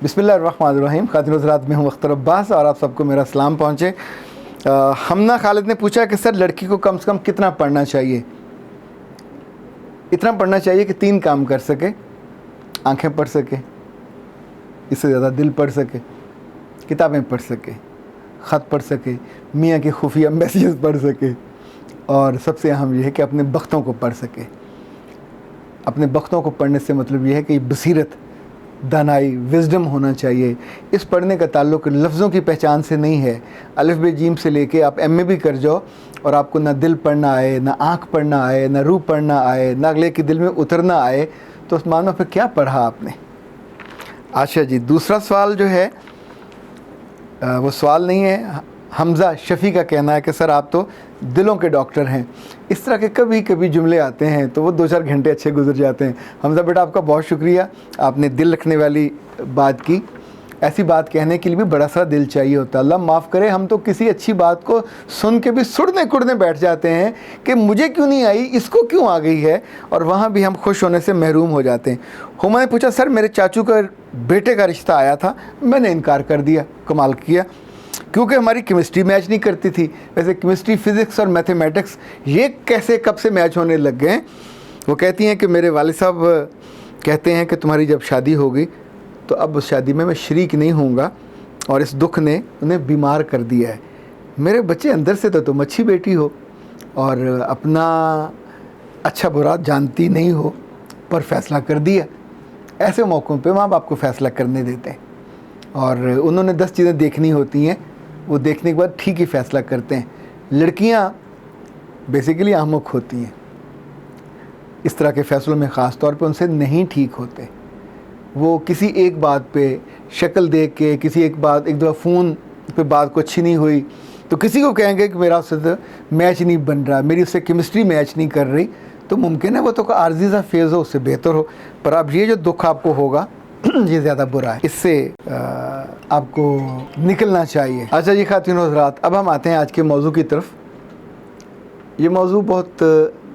بسم اللہ الرحمن الرحیم. خاتون حضرات، میں ہوں اختر عباس اور آپ سب کو میرا سلام پہنچے. ہمنا خالد نے پوچھا کہ سر لڑکی کو کم سے کم کتنا پڑھنا چاہیے؟ اتنا پڑھنا چاہیے کہ 3 کام کر سکے. آنکھیں پڑھ سکے، اس سے زیادہ دل پڑھ سکے، کتابیں پڑھ سکے، خط پڑھ سکے، میاں کے خفیہ میسیجز پڑھ سکے، اور سب سے اہم یہ ہے کہ اپنے بختوں کو پڑھ سکے. اپنے بختوں کو پڑھنے سے مطلب یہ ہے کہ بصیرت، دانائی، وزڈم ہونا چاہیے. اس پڑھنے کا تعلق لفظوں کی پہچان سے نہیں ہے. الف ب جیم سے لے کے آپ ایم اے بھی کر جاؤ اور آپ کو نہ دل پڑھنا آئے، نہ آنکھ پڑھنا آئے، نہ روح پڑھنا آئے، نہ اگلے کے دل میں اترنا آئے، تو اس معنی پھر کیا پڑھا آپ نے؟ اچھا جی، دوسرا سوال جو ہے وہ سوال نہیں ہے. حمزہ شفیع کا کہنا ہے کہ سر آپ تو دلوں کے ڈاکٹر ہیں. اس طرح کے کبھی کبھی جملے آتے ہیں تو وہ 2-4 گھنٹے اچھے گزر جاتے ہیں. حمزہ بیٹا، آپ کا بہت شکریہ. آپ نے دل رکھنے والی بات کی. ایسی بات کہنے کے لیے بھی بڑا سا دل چاہیے ہوتا ہے. اللہ معاف کرے، ہم تو کسی اچھی بات کو سن کے بھی سڑنے کڑنے بیٹھ جاتے ہیں کہ مجھے کیوں نہیں آئی، اس کو کیوں آ گئی ہے، اور وہاں بھی ہم خوش ہونے سے محروم ہو جاتے ہیں. ہما نے پوچھا سر میرے چاچو کا بیٹے کا رشتہ آیا تھا، میں نے انکار کر دیا. کمال کیا، کیونکہ ہماری کیمسٹری میچ نہیں کرتی تھی. ویسے کیمسٹری، فزکس اور میتھمیٹکس یہ کیسے کب سے میچ ہونے لگ گئے؟ وہ کہتی ہیں کہ میرے والد صاحب کہتے ہیں کہ تمہاری جب شادی ہوگی تو اب اس شادی میں شریک نہیں ہوں گا، اور اس دکھ نے انہیں بیمار کر دیا ہے. میرے بچے اندر سے تو تم اچھی بیٹی ہو اور اپنا اچھا برا جانتی نہیں ہو، پر فیصلہ کر دیا. ایسے موقعوں پہ ماں باپ کو فیصلہ کرنے دیتے ہیں، اور انہوں نے 10 چیزیں دیکھنی ہوتی ہیں، وہ دیکھنے کے بعد ٹھیک ہی فیصلہ کرتے ہیں. لڑکیاں بیسیکلی احمق ہوتی ہیں، اس طرح کے فیصلوں میں خاص طور پہ ان سے نہیں ٹھیک ہوتے. وہ کسی ایک بات پہ شکل دیکھ کے، کسی ایک دفعہ فون پہ بات کو اچھی نہیں ہوئی تو کسی کو کہیں گے کہ میرا اس سے میچ نہیں بن رہا، میری اس سے کیمسٹری میچ نہیں کر رہی. تو ممکن ہے وہ تو عارضی سا فیز ہو، اس سے بہتر ہو، پر اب یہ جو دکھ آپ کو ہوگا یہ زیادہ برا ہے، اس سے آپ کو نکلنا چاہیے. اچھا جی خاتون حضرات، اب ہم آتے ہیں آج کے موضوع کی طرف. یہ موضوع بہت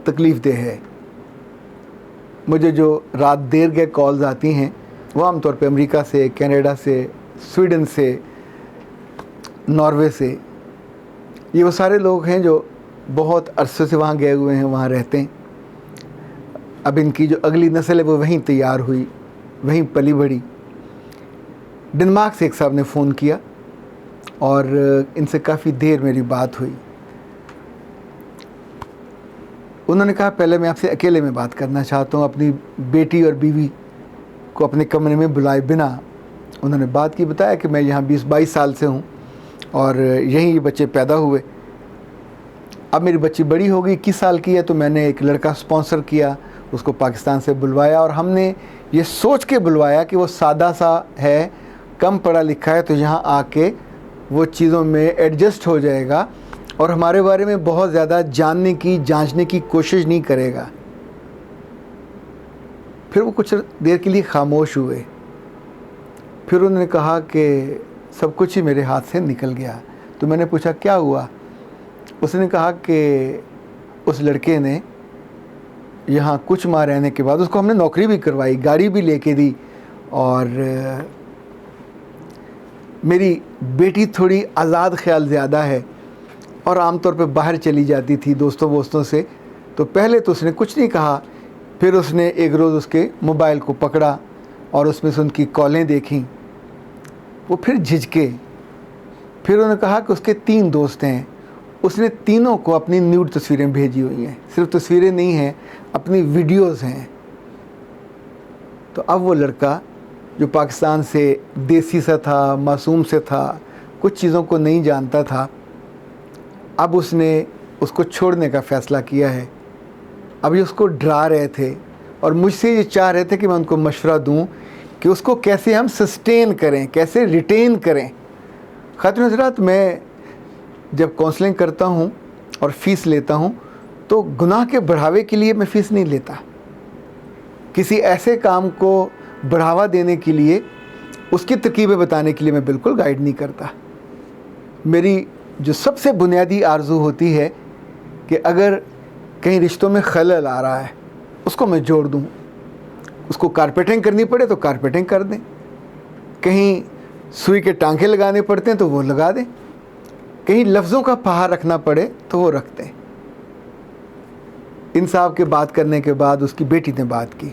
تکلیف دہ ہے. مجھے جو رات دیر گئے کالز آتی ہیں وہ عام طور پہ امریکہ سے، کینیڈا سے، سویڈن سے، ناروے سے. یہ وہ سارے لوگ ہیں جو بہت عرصے سے وہاں گئے ہوئے ہیں، وہاں رہتے ہیں. اب ان کی جو اگلی نسل ہے وہ وہیں تیار ہوئی، وہیں پلی بڑھی. ڈنمارک سے ایک صاحب نے فون کیا اور ان سے کافی دیر میری بات ہوئی. انہوں نے کہا پہلے میں آپ سے اکیلے میں بات کرنا چاہتا ہوں. اپنی بیٹی اور بیوی کو اپنے کمرے میں بلائے بنا انہوں نے بات کی. بتایا کہ میں یہاں 20-22 سال سے ہوں اور یہیں یہ بچے پیدا ہوئے. اب میری بچی بڑی ہو گئی، 21 سال کی ہے، تو میں نے ایک لڑکا سپانسر کیا، اس کو پاکستان سے بلوایا، اور ہم نے یہ سوچ کے بلوایا کہ وہ سادہ سا ہے، کم پڑھا لکھا ہے، تو یہاں آ کے وہ چیزوں میں ایڈجسٹ ہو جائے گا اور ہمارے بارے میں بہت زیادہ جاننے کی، جانچنے کی کوشش نہیں کرے گا. پھر وہ کچھ دیر کے لیے خاموش ہوئے. پھر انہوں نے کہا کہ سب کچھ ہی میرے ہاتھ سے نکل گیا. تو میں نے پوچھا کیا ہوا؟ اس نے کہا کہ اس لڑکے نے یہاں کچھ ماہ رہنے کے بعد اس کو ہم نے نوکری بھی کروائی، گاڑی بھی لے کے دی، اور میری بیٹی تھوڑی آزاد خیال زیادہ ہے اور عام طور پہ باہر چلی جاتی تھی دوستوں سے. تو پہلے تو اس نے کچھ نہیں کہا، پھر اس نے ایک روز اس کے موبائل کو پکڑا اور اس میں سے ان کی کالیں دیکھیں. وہ پھر جھجکے. پھر انہوں نے کہا کہ اس کے 3 دوست ہیں، اس نے تینوں کو اپنی نیوڈ تصویریں بھیجی ہوئی ہیں. صرف تصویریں نہیں ہیں، اپنی ویڈیوز ہیں. تو اب وہ لڑکا جو پاکستان سے دیسی سا تھا، معصوم سے تھا، کچھ چیزوں کو نہیں جانتا تھا، اب اس نے اس کو چھوڑنے کا فیصلہ کیا ہے. اب یہ اس کو ڈرا رہے تھے اور مجھ سے یہ چاہ رہے تھے کہ میں ان کو مشورہ دوں کہ اس کو کیسے ہم سسٹین کریں، کیسے ریٹین کریں. خاتون حضرات، میں جب کونسلنگ کرتا ہوں اور فیس لیتا ہوں تو گناہ کے بڑھاوے کے لیے میں فیس نہیں لیتا. کسی ایسے کام کو بڑھاوا دینے کے لیے، اس کی ترکیبیں بتانے کے لیے میں بالکل گائیڈ نہیں کرتا. میری جو سب سے بنیادی آرزو ہوتی ہے کہ اگر کہیں رشتوں میں خلل آ رہا ہے اس کو میں جوڑ دوں. اس کو کارپیٹنگ کرنی پڑے تو کارپیٹنگ کر دیں. کہیں سوئی کے ٹانکے لگانے پڑتے ہیں تو وہ لگا دیں، کہیں لفظوں کا پہاڑ رکھنا پڑے تو وہ رکھ دیں۔ ان صاحب کے بات کرنے کے بعد اس کی بیٹی نے بات کی،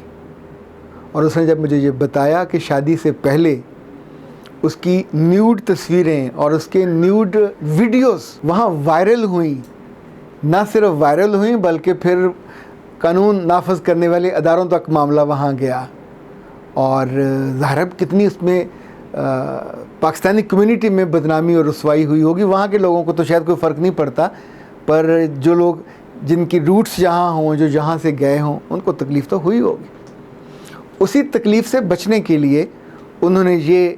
اور اس نے جب مجھے یہ بتایا کہ شادی سے پہلے اس کی نیوڈ تصویریں اور اس کے نیوڈ ویڈیوز وہاں وائرل ہوئیں، نہ صرف وائرل ہوئیں بلکہ پھر قانون نافذ کرنے والے اداروں تک معاملہ وہاں گیا، اور ظاہر کتنی اس میں پاکستانی کمیونٹی میں بدنامی اور رسوائی ہوئی ہوگی۔ وہاں کے لوگوں کو تو شاید کوئی فرق نہیں پڑتا، پر جو لوگ جن کی روٹس جہاں ہوں، جو جہاں سے گئے ہوں، ان کو تکلیف تو ہوئی ہوگی۔ اسی تکلیف سے بچنے کے لیے انہوں نے یہ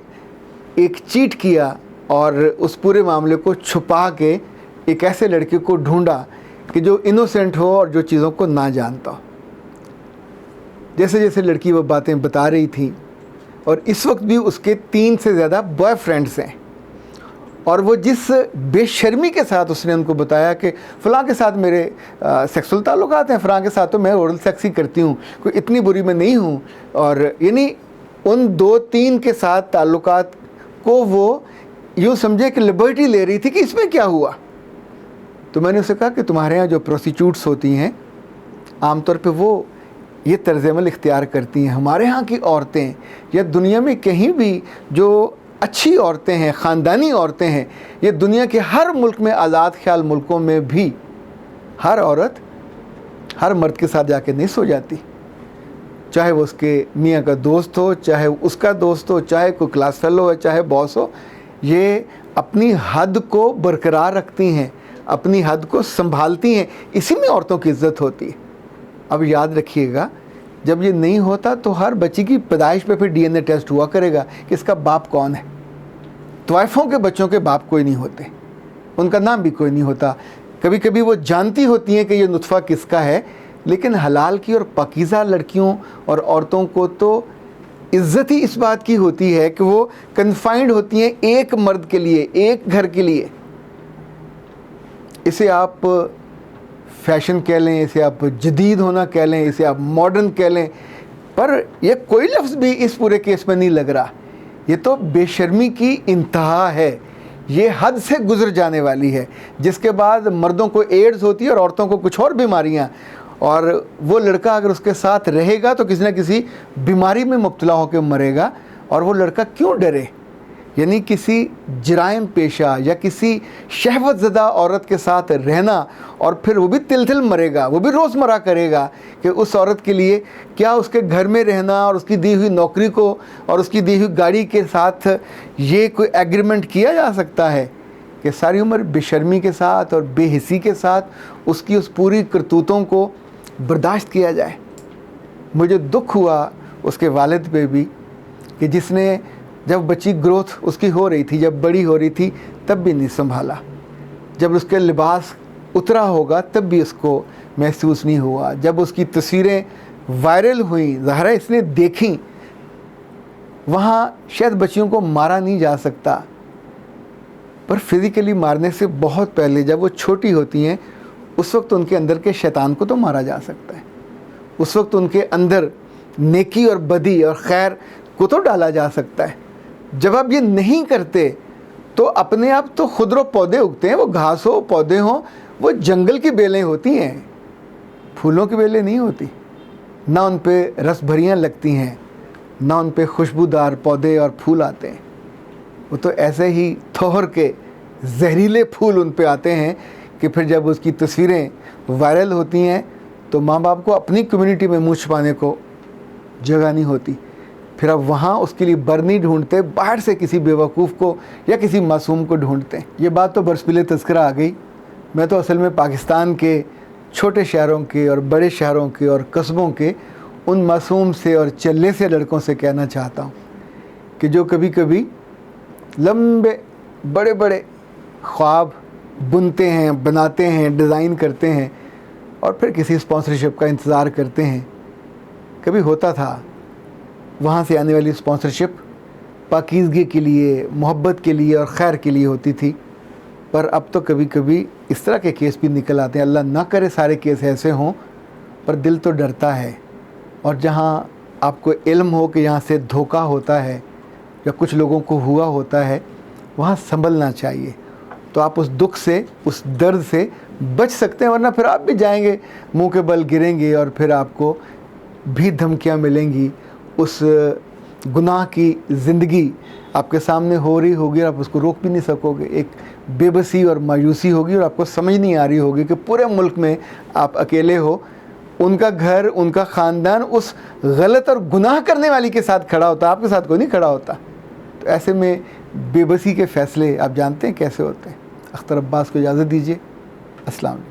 ایک چیٹ کیا اور اس پورے معاملے کو چھپا کے ایک ایسے لڑکے کو ڈھونڈا کہ جو انوسینٹ ہو اور جو چیزوں کو نہ جانتا ہو۔ جیسے جیسے لڑکی وہ باتیں بتا رہی تھی، اور اس وقت بھی اس کے 3 سے زیادہ بوائے فرینڈس ہیں، اور وہ جس بے شرمی کے ساتھ اس نے ان کو بتایا کہ فلاں کے ساتھ میرے سیکسول تعلقات ہیں، فلاں کے ساتھ تو میں اورل سیکس ہی کرتی ہوں، کوئی اتنی بری میں نہیں ہوں، اور یعنی ان 2-3 کے ساتھ تعلقات کو وہ یوں سمجھے کہ لبرٹی لے رہی تھی کہ اس میں کیا ہوا۔ تو میں نے اسے کہا کہ تمہارے ہاں جو پروسٹیچیوٹس ہوتی ہیں عام طور پہ وہ یہ طرز عمل اختیار کرتی ہیں، ہمارے ہاں کی عورتیں یا دنیا میں کہیں بھی جو اچھی عورتیں ہیں، خاندانی عورتیں ہیں، یہ دنیا کے ہر ملک میں، آزاد خیال ملکوں میں بھی ہر عورت ہر مرد کے ساتھ جا کے نہیں سو جاتی، چاہے وہ اس کے میاں کا دوست ہو، چاہے اس کا دوست ہو، چاہے کوئی کلاس فیلو ہو، چاہے باس ہو، یہ اپنی حد کو برقرار رکھتی ہیں، اپنی حد کو سنبھالتی ہیں، اسی میں عورتوں کی عزت ہوتی ہے۔ اب یاد رکھیے گا، جب یہ نہیں ہوتا تو ہر بچی کی پیدائش پہ پھر ڈی این اے ٹیسٹ ہوا کرے گا کہ اس کا باپ کون ہے۔ طوائفوں کے بچوں کے باپ کوئی نہیں ہوتے، ان کا نام بھی کوئی نہیں ہوتا۔ کبھی کبھی وہ جانتی ہوتی ہیں کہ یہ نطفہ کس کا ہے، لیکن حلال کی اور پاکیزہ لڑکیوں اور عورتوں کو تو عزت ہی اس بات کی ہوتی ہے کہ وہ کنفائنڈ ہوتی ہیں ایک مرد کے لیے، ایک گھر کے لیے۔ اسے آپ فیشن کہہ لیں، اسے آپ جدید ہونا کہہ لیں، اسے آپ ماڈرن کہہ لیں، پر یہ کوئی لفظ بھی اس پورے کیس میں نہیں لگ رہا۔ یہ تو بے شرمی کی انتہا ہے، یہ حد سے گزر جانے والی ہے، جس کے بعد مردوں کو ایڈز ہوتی ہے اور عورتوں کو کچھ اور بیماریاں، اور وہ لڑکا اگر اس کے ساتھ رہے گا تو کسی نہ کسی بیماری میں مبتلا ہو کے مرے گا۔ اور وہ لڑکا کیوں ڈرے؟ یعنی کسی جرائم پیشہ یا کسی شہوت زدہ عورت کے ساتھ رہنا، اور پھر وہ بھی تل تل مرے گا، وہ بھی روزمرہ کرے گا کہ اس عورت کے لیے کیا اس کے گھر میں رہنا اور اس کی دی ہوئی نوکری کو اور اس کی دی ہوئی گاڑی کے ساتھ یہ کوئی ایگریمنٹ کیا جا سکتا ہے کہ ساری عمر بے شرمی کے ساتھ اور بے حسی کے ساتھ اس کی اس پوری کرتوتوں کو برداشت کیا جائے۔ مجھے دکھ ہوا اس کے والد پہ بھی کہ جس نے جب بچی گروتھ اس کی ہو رہی تھی، جب بڑی ہو رہی تھی، تب بھی نہیں سنبھالا، جب اس کے لباس اترا ہوگا تب بھی اس کو محسوس نہیں ہوا، جب اس کی تصویریں وائرل ہوئیں، ظاہر ہے اس نے دیکھیں۔ وہاں شاید بچیوں کو مارا نہیں جا سکتا، پر فزیکلی مارنے سے بہت پہلے جب وہ چھوٹی ہوتی ہیں اس وقت ان کے اندر کے شیطان کو تو مارا جا سکتا ہے، اس وقت ان کے اندر نیکی اور بدی اور خیر کو تو ڈالا جا سکتا ہے۔ جب آپ یہ نہیں کرتے تو اپنے آپ تو خضر و پودے اگتے ہیں، وہ گھاس ہو، پودے ہوں، وہ جنگل کی بیلیں ہوتی ہیں، پھولوں کی بیلیں نہیں ہوتی، نہ ان پہ رس بھریاں لگتی ہیں، نہ ان پہ خوشبودار پودے اور پھول آتے ہیں۔ وہ تو ایسے ہی تھوہر کے زہریلے پھول ان پہ آتے ہیں کہ پھر جب اس کی تصویریں وائرل ہوتی ہیں تو ماں باپ کو اپنی کمیونٹی میں منہ چھپانے کو جگہ نہیں ہوتی، پھر اب وہاں اس کے لیے بر نہیں ڈھونڈتے، باہر سے کسی بیوقوف کو یا کسی معصوم کو ڈھونڈتے ہیں۔ یہ بات تو برسپیل تذکرہ آ گئی۔ میں تو اصل میں پاکستان کے چھوٹے شہروں کے اور بڑے شہروں کے اور قصبوں کے ان معصوم سے اور چلے سے لڑکوں سے کہنا چاہتا ہوں کہ جو کبھی کبھی لمبے بڑے بڑے خواب بنتے ہیں، بناتے ہیں، ڈیزائن کرتے ہیں، اور پھر کسی اسپانسرشپ کا انتظار کرتے ہیں۔ کبھی ہوتا تھا وہاں سے آنے والی اسپانسرشپ پاکیزگی کے لیے، محبت کے لیے اور خیر کے لیے ہوتی تھی، پر اب تو کبھی کبھی اس طرح کے کیس بھی نکل آتے ہیں۔ اللہ نہ کرے سارے کیس ایسے ہوں، پر دل تو ڈرتا ہے۔ اور جہاں آپ کو علم ہو کہ یہاں سے دھوکہ ہوتا ہے، یا کچھ لوگوں کو ہوا ہوتا ہے وہاں سنبھلنا چاہیے، تو آپ اس دکھ سے، اس درد سے بچ سکتے ہیں، ورنہ پھر آپ بھی جائیں گے منہ کے بل گریں گے اور پھر آپ کو بھی دھمکیاں ملیں گی، اس گناہ کی زندگی آپ کے سامنے ہو رہی ہوگی اور آپ اس کو روک بھی نہیں سکو گے، ایک بے بسی اور مایوسی ہوگی اور آپ کو سمجھ نہیں آ رہی ہوگی کہ پورے ملک میں آپ اکیلے ہو، ان کا گھر، ان کا خاندان اس غلط اور گناہ کرنے والی کے ساتھ کھڑا ہوتا، آپ کے ساتھ کوئی نہیں کھڑا ہوتا۔ تو ایسے میں بے بسی کے فیصلے آپ جانتے ہیں کیسے ہوتے ہیں۔ اختر عباس کو اجازت دیجیے، السلام علیکم۔